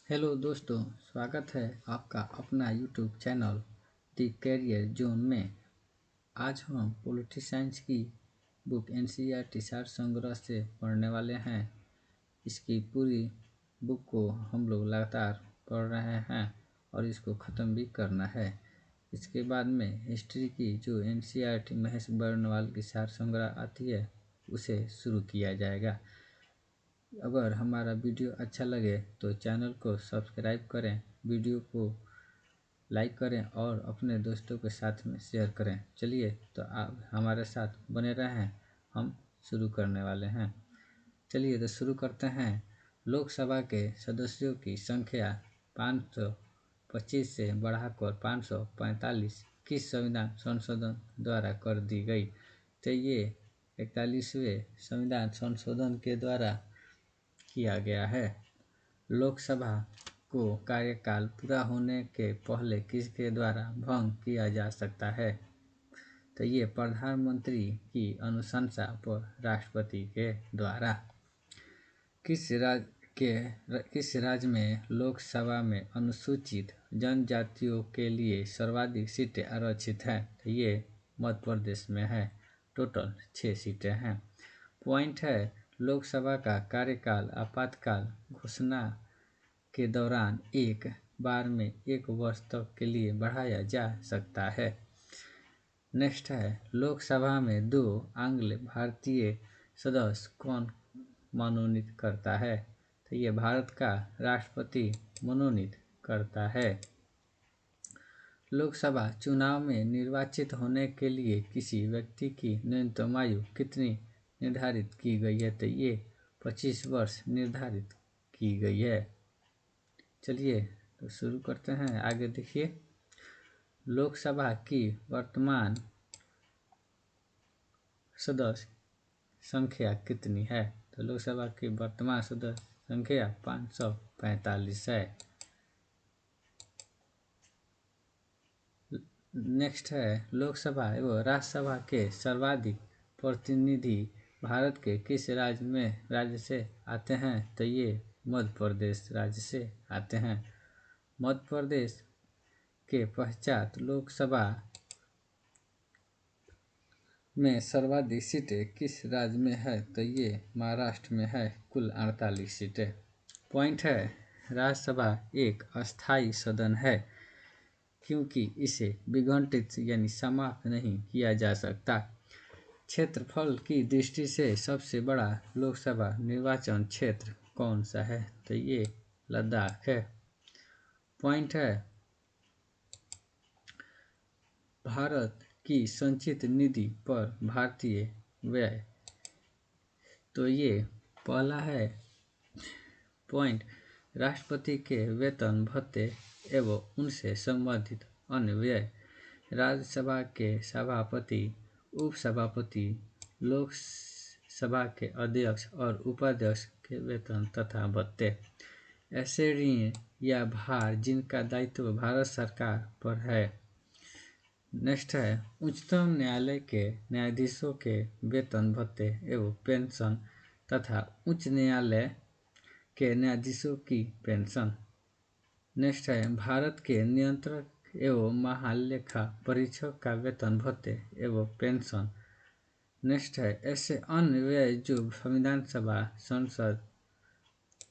Hello दोस्तों, स्वागत है आपका अपना YouTube channel the career zone में। आज हम पॉलिटी साइंस की बुक एनसीईआरटी सार संग्रह से पढ़ने वाले हैं। इसकी पूरी बुक को हम लोग लगातार पढ़ रहे हैं और इसको ख़त्म भी करना है। इसके बाद में हिस्ट्री की जो एनसीईआरटी महेश बर्नवाल की सार संग्रह आती है उसे शुरू किया जाएगा। अगर हमारा वीडियो अच्छा लगे तो चैनल को सब्सक्राइब करें, वीडियो को लाइक करें और अपने दोस्तों के साथ में शेयर करें। चलिए तो आप हमारे साथ बने रहें, हम शुरू करने वाले हैं। चलिए तो शुरू करते हैं। लोकसभा के सदस्यों की संख्या 525 से बढ़ाकर 545 किस संविधान संशोधन द्वारा कर दी गई? तो ये 41वें संविधान संशोधन के द्वारा किया गया है। लोकसभा को कार्यकाल पूरा होने के पहले किसके द्वारा भंग किया जा सकता है? तो ये प्रधानमंत्री की अनुशंसा पर राष्ट्रपति के द्वारा। किस राज्य में लोकसभा में अनुसूचित जनजातियों के लिए सर्वाधिक सीटें आरक्षित हैं? तो ये मध्य प्रदेश में है। टोटल 6 सीटें हैं। पॉइंट है, लोकसभा का कार्यकाल आपातकाल घोषणा के दौरान एक बार में 1 वर्ष तक के लिए बढ़ाया जा सकता है। नेक्स्ट है, लोकसभा में 2 आंग्ल भारतीय सदस्य कौन मनोनीत करता है? तो ये भारत का राष्ट्रपति मनोनीत करता है। लोकसभा चुनाव में निर्वाचित होने के लिए किसी व्यक्ति की न्यूनतम आयु कितनी निर्धारित की गई है? तो ये 25 वर्ष निर्धारित की गई है। चलिए तो शुरू करते हैं। आगे देखिए, लोकसभा की वर्तमान सदस्य संख्या कितनी है? तो लोकसभा की वर्तमान सदस्य संख्या 545 है। नेक्स्ट है, लोकसभा एवं राज्यसभा के सर्वाधिक प्रतिनिधि भारत के किस राज्य से आते हैं? तो ये मध्य प्रदेश राज्य से आते हैं। मध्य प्रदेश के पश्चात लोकसभा में सर्वाधिक सीटें किस राज्य में है? तो ये महाराष्ट्र में है, कुल 48 सीटें। पॉइंट है, राज्यसभा एक अस्थायी सदन है क्योंकि इसे विघटित यानी समाप्त नहीं किया जा सकता। क्षेत्रफल की दृष्टि से सबसे बड़ा लोकसभा निर्वाचन क्षेत्र कौन सा है? तो ये लद्दाख है। पॉइंट है, भारत की संचित निधि पर भारतीय व्यय। तो ये पहला है। पॉइंट, राष्ट्रपति के वेतन भत्ते एवं उनसे संबंधित अन्य व्यय, राज्यसभा के सभापति, उपसभापति, लोकसभा के अध्यक्ष और उपाध्यक्ष के वेतन तथा भत्ते। ऐसे ऋण या भार जिनका दायित्व भारत सरकार पर है। नेक्स्ट है, उच्चतम न्यायालय के न्यायाधीशों के वेतन भत्ते एवं पेंशन तथा उच्च न्यायालय के न्यायाधीशों की पेंशन। नेक्स्ट है, भारत के नियंत्रक एवं महालेखा परीक्षक का वेतन भत्ते एवं पेंशन। नेक्स्ट है, ऐसे अन्य व्यय जो संविधान सभा संसद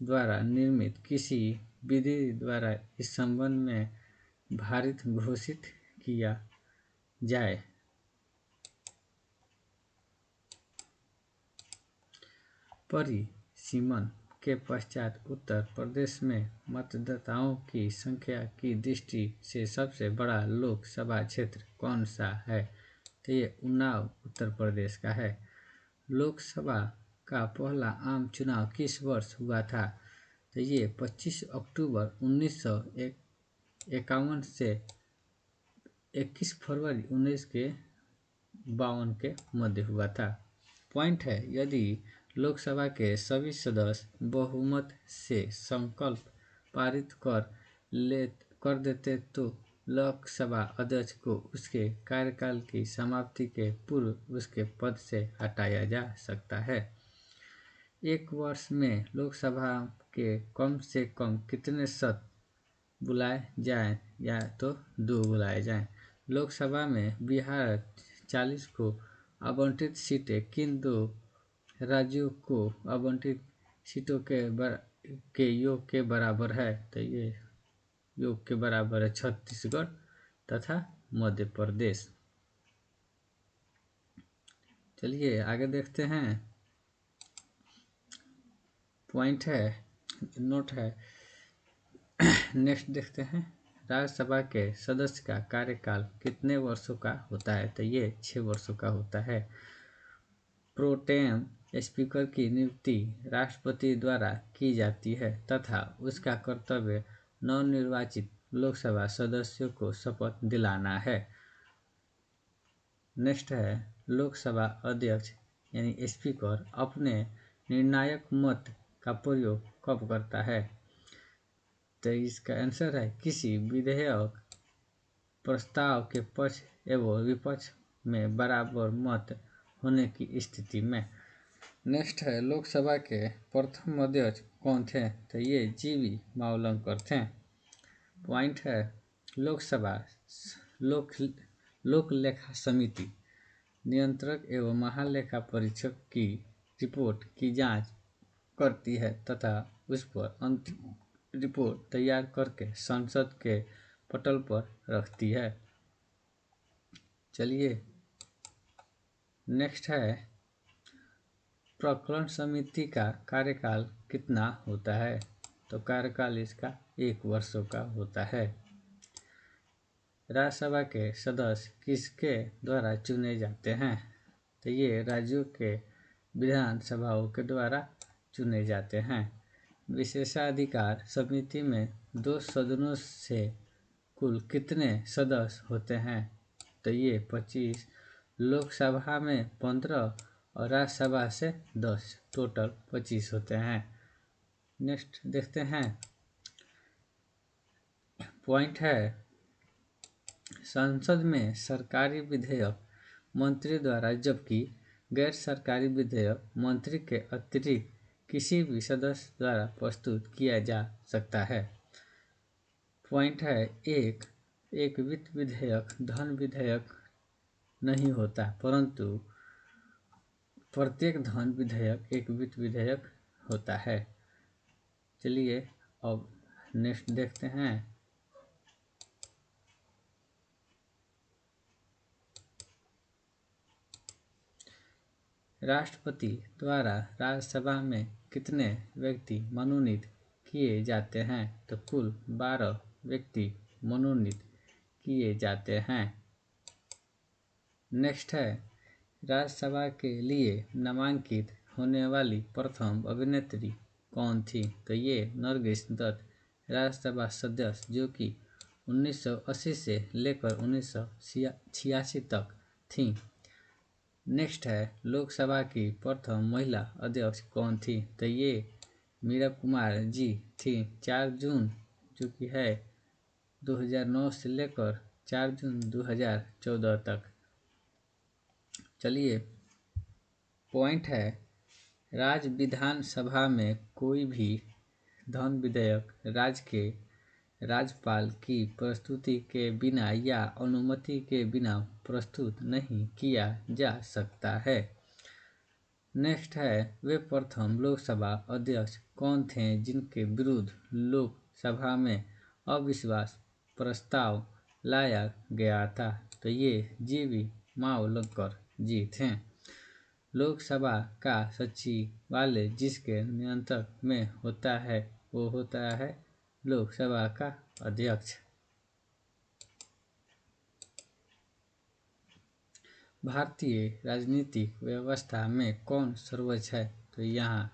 द्वारा निर्मित किसी विधि द्वारा इस संबंध में भारित घोषित किया जाए। परिसीमन के पश्चात उत्तर प्रदेश में मतदाताओं की संख्या की दृष्टि से सबसे बड़ा लोकसभा क्षेत्र कौन सा है? तो ये उन्नाव उत्तर प्रदेश का है। लोकसभा का पहला आम चुनाव किस वर्ष हुआ था? तो ये 25 अक्टूबर 1951 से 21 फरवरी 1952 के मध्य हुआ था। पॉइंट है, यदि लोकसभा के सभी सदस्य बहुमत से संकल्प पारित कर देते तो लोकसभा अध्यक्ष को उसके कार्यकाल की समाप्ति के पूर्व उसके पद से हटाया जा सकता है। 1 वर्ष में लोकसभा के कम से कम कितने सदस्य बुलाए जाएं या तो 2 बुलाए जाएं। लोकसभा में बिहार 40 को आवंटित सीटें किन 2 राज्यों को आवंटित सीटों के योग के बराबर है? तो ये योग के बराबर है छत्तीसगढ़ तथा मध्य प्रदेश। चलिए आगे देखते हैं। पॉइंट है, नोट है। नेक्स्ट देखते हैं, राज्यसभा के सदस्य का कार्यकाल कितने वर्षों का होता है? तो ये 6 वर्षों का होता है। प्रोटेम स्पीकर की नियुक्ति राष्ट्रपति द्वारा की जाती है तथा उसका कर्तव्य नवनिर्वाचित लोकसभा सदस्यों को शपथ दिलाना है। नेक्स्ट है, लोकसभा अध्यक्ष यानी स्पीकर अपने निर्णायक मत का प्रयोग कब करता है? तो इसका आंसर है किसी विधेयक प्रस्ताव के पक्ष एवं विपक्ष में बराबर मत होने की स्थिति में। नेक्स्ट है, लोकसभा के प्रथम अध्यक्ष कौन थे? तो ये जीवी मावलंकर थे। पॉइंट है, लोकसभा लोक लेखा समिति नियंत्रक एवं महालेखा परीक्षक की रिपोर्ट की जांच करती है तथा उस पर अंतिम रिपोर्ट तैयार करके संसद के पटल पर रखती है। चलिए नेक्स्ट है, प्रकरण समिति का कार्यकाल कितना होता है? तो कार्यकाल इसका 1 वर्षों का होता है। राज्यसभा के सदस्य किसके द्वारा चुने जाते हैं? तो ये राज्यों के विधानसभाओं के द्वारा चुने जाते हैं। विशेषाधिकार समिति में 2 सदनों से कुल कितने सदस्य होते हैं? तो ये 25, लोकसभा में 15 और राज्यसभा से 10, टोटल 25 होते हैं। नेक्स्ट देखते हैं। पॉइंट है, संसद में सरकारी विधेयक मंत्री द्वारा जबकि गैर सरकारी विधेयक मंत्री के अतिरिक्त किसी भी सदस्य द्वारा प्रस्तुत किया जा सकता है। पॉइंट है, एक वित्त विधेयक धन विधेयक नहीं होता, परंतु प्रत्येक धन विधेयक एक वित्त विधेयक होता है। चलिए अब नेक्स्ट देखते हैं। राष्ट्रपति द्वारा राज्यसभा में कितने व्यक्ति मनोनीत किए जाते हैं? तो कुल 12 व्यक्ति मनोनीत किए जाते हैं। नेक्स्ट है, राज्यसभा के लिए नामांकित होने वाली प्रथम अभिनेत्री कौन थी? तो ये नरगिस दत्त राज्यसभा सदस्य जो कि 1980 से लेकर 1986 तक थीं। नेक्स्ट है, लोकसभा की प्रथम महिला अध्यक्ष कौन थी? तो ये मीरा कुमार जी थी, 4 जून जो कि है 2009 से लेकर 4 जून 2014 तक। चलिए पॉइंट है, राज्य विधानसभा में कोई भी धन विधेयक राज्य के राज्यपाल की प्रस्तुति के बिना या अनुमति के बिना प्रस्तुत नहीं किया जा सकता है। नेक्स्ट है, वे प्रथम लोकसभा अध्यक्ष कौन थे जिनके विरुद्ध लोकसभा में अविश्वास प्रस्ताव लाया गया था? तो ये जीवी मावलंकर जी थे। लोकसभा का सचिवालय जिसके नियंत्रण में होता है वो होता है लोकसभा का अध्यक्ष। भारतीय राजनीतिक व्यवस्था में कौन सर्वोच्च है? तो यहाँ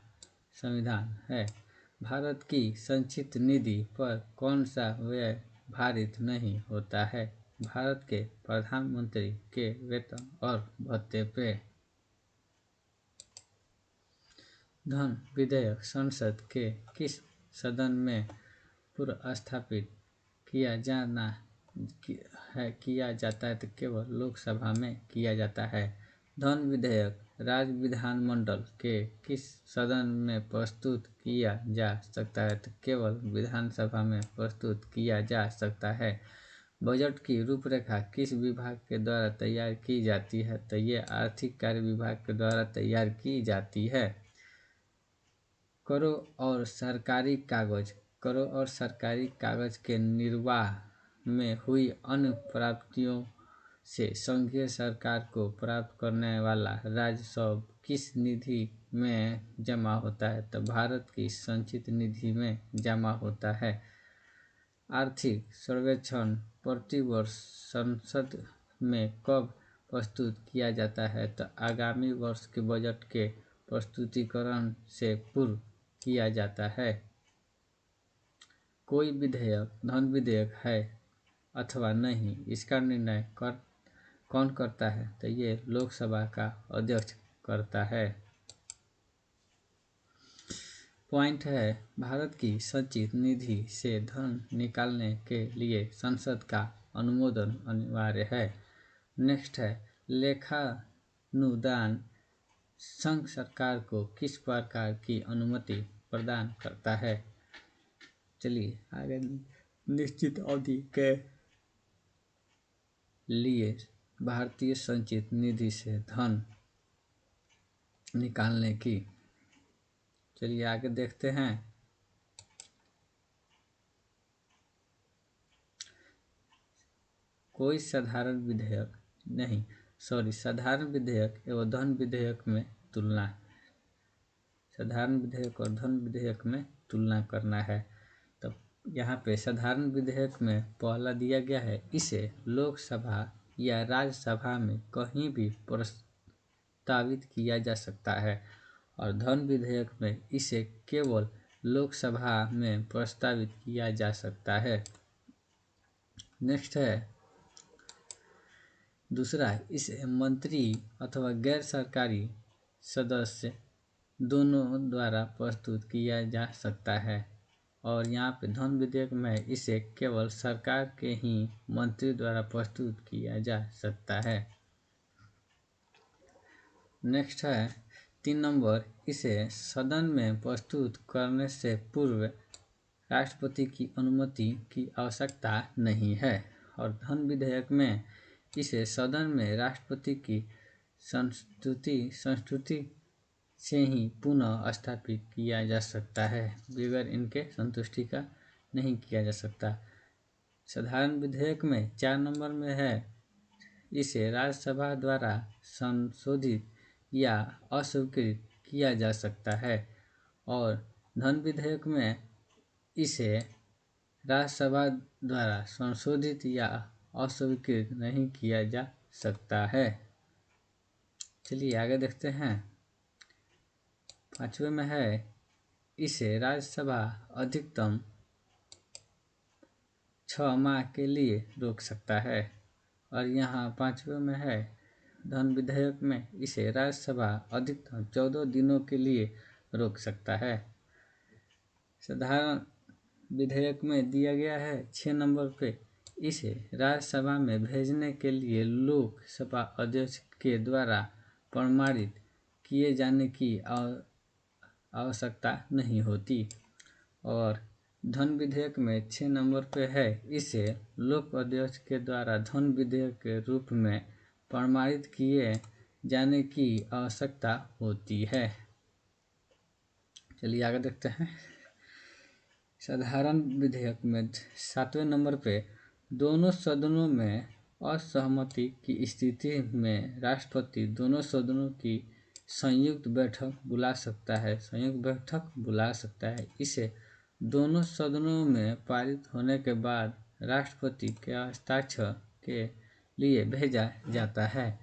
संविधान है। भारत की संचित निधि पर कौन सा व्यय भारित नहीं होता है? भारत के प्रधानमंत्री के वेतन और भत्ते पे। धन विधेयक संसद के किस सदन में पुनर्स्थापित किया जाता है? तो केवल लोकसभा में किया जाता है। धन विधेयक राज्य विधानमंडल के किस सदन में प्रस्तुत किया जा सकता है? तो केवल विधानसभा में प्रस्तुत किया जा सकता है। बजट की रूपरेखा किस विभाग के द्वारा तैयार की जाती है? तो ये आर्थिक कार्य विभाग के द्वारा तैयार की जाती है। करों और सरकारी कागज के निर्वाह में हुई अन्य प्राप्तियों से संघीय सरकार को प्राप्त करने वाला राजस्व किस निधि में जमा होता है? तो भारत की संचित निधि में जमा होता है। आर्थिक सर्वेक्षण प्रतिवर्ष संसद में कब प्रस्तुत किया जाता है? तो आगामी वर्ष के बजट के प्रस्तुतिकरण से पूर्व किया जाता है। कोई विधेयक धन विधेयक है अथवा नहीं, इसका निर्णय कौन करता है? तो ये लोकसभा का अध्यक्ष करता है। पॉइंट है, भारत की संचित निधि से धन निकालने के लिए संसद का अनुमोदन अनिवार्य है। नेक्स्ट है, लेखानुदान संघ सरकार को किस प्रकार की अनुमति प्रदान करता है? चलिए आगे, निश्चित अवधि के लिए भारतीय संचित निधि से धन निकालने की, चलिए आगे देखते हैं। कोई साधारण विधेयक साधारण विधेयक एवं धन विधेयक में तुलना, साधारण विधेयक और धन विधेयक में तुलना करना है। तो यहाँ पे साधारण विधेयक में पहला दिया गया है, इसे लोकसभा या राज्यसभा में कहीं भी प्रस्तावित किया जा सकता है, और धन विधेयक में इसे केवल लोकसभा में प्रस्तावित किया जा सकता है। नेक्स्ट है दूसरा, इसे मंत्री अथवा गैर सरकारी सदस्य दोनों द्वारा प्रस्तुत किया जा सकता है, और यहाँ पे धन विधेयक में इसे केवल सरकार के ही मंत्री द्वारा प्रस्तुत किया जा सकता है। नेक्स्ट है 3 नंबर, इसे सदन में प्रस्तुत करने से पूर्व राष्ट्रपति की अनुमति की आवश्यकता नहीं है, और धन विधेयक में इसे सदन में राष्ट्रपति की संस्तुति से ही पुनः स्थापित किया जा सकता है, बगैर इनके संतुष्टि का नहीं किया जा सकता। साधारण विधेयक में 4 नंबर में है, इसे राज्यसभा द्वारा संशोधित या अस्वीकृत किया जा सकता है, और धन विधेयक में इसे राज्यसभा द्वारा संशोधित या अस्वीकृत नहीं किया जा सकता है। चलिए आगे देखते हैं। 5वें में है, इसे राज्यसभा अधिकतम 6 माह के लिए रोक सकता है, और यहाँ 5वें में है, धन विधेयक में इसे राज्यसभा अधिकतम 14 दिनों के लिए रोक सकता है। साधारण विधेयक में दिया गया है 6 नंबर पे, इसे राज्यसभा में भेजने के लिए लोकसभा अध्यक्ष के द्वारा प्रमाणित किए जाने की आवश्यकता नहीं होती, और धन विधेयक में 6 नंबर पे है, इसे लोक अध्यक्ष के द्वारा धन विधेयक के रूप में प्रमाणित किए जाने की आवश्यकता होती है। चलिए आगे देखते हैं। साधारण विधेयक में 7वें नंबर पे, दोनों सदनों में असहमति की स्थिति में राष्ट्रपति दोनों सदनों की संयुक्त बैठक बुला सकता है। इसे दोनों सदनों में पारित होने के बाद राष्ट्रपति के हस्ताक्षर के लिए भेजा जाता है,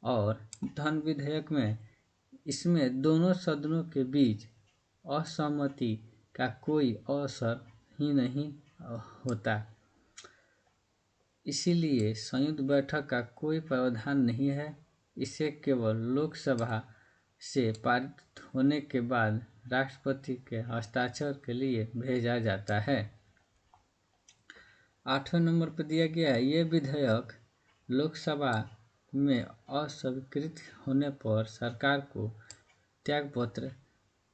और धन विधेयक में इसमें दोनों सदनों के बीच असहमति का कोई अवसर ही नहीं होता, इसीलिए संयुक्त बैठक का कोई प्रावधान नहीं है। इसे केवल लोकसभा से पारित होने के बाद राष्ट्रपति के हस्ताक्षर के लिए भेजा जाता है। 8वें नंबर पर दिया गया है, ये विधेयक लोकसभा में अस्वीकृत होने पर सरकार को त्यागपत्र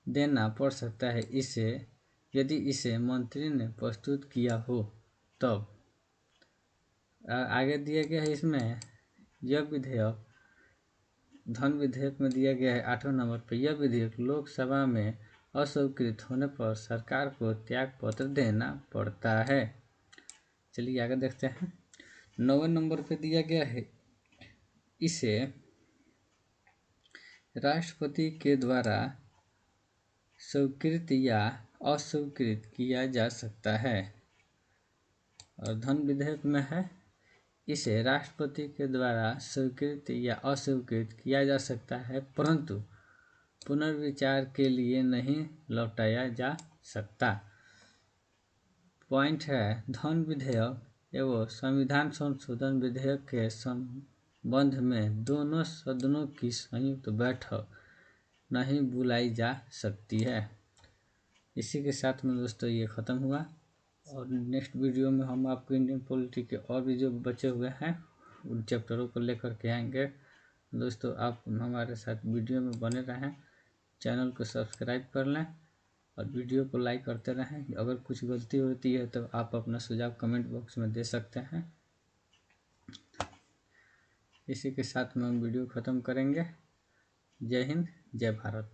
देना पड़ सकता है, इसे यदि इसे मंत्री ने प्रस्तुत किया हो तब। आगे दिया गया है इसमें यह विधेयक, धन विधेयक में दिया गया है 8वें नंबर पर, यह विधेयक लोकसभा में अस्वीकृत होने पर सरकार को त्यागपत्र देना पड़ता है। चलिए आगे देखते हैं। 9वें नंबर पे दिया गया है, इसे राष्ट्रपति के द्वारा स्वीकृत या अस्वीकृत किया जा सकता है। और धन विधेयक में है, इसे राष्ट्रपति के द्वारा स्वीकृत या अस्वीकृत किया जा सकता है, परंतु पुनर्विचार के लिए नहीं लौटाया जा सकता। पॉइंट है, धन विधेयक एवं संविधान संशोधन विधेयक के संबंध में दोनों सदनों की संयुक्त बैठक नहीं बुलाई जा सकती है। इसी के साथ में दोस्तों ये ख़त्म हुआ, और नेक्स्ट वीडियो में हम आपको इंडियन पॉलिटी के और भी जो बचे हुए हैं उन चैप्टरों को लेकर के आएंगे। दोस्तों आप हमारे साथ वीडियो में बने रहें, चैनल को सब्सक्राइब कर लें और वीडियो को लाइक करते रहें। अगर कुछ गलती होती है तो आप अपना सुझाव कमेंट बॉक्स में दे सकते हैं। इसी के साथ में हम वीडियो ख़त्म करेंगे। जय हिंद, जय भारत।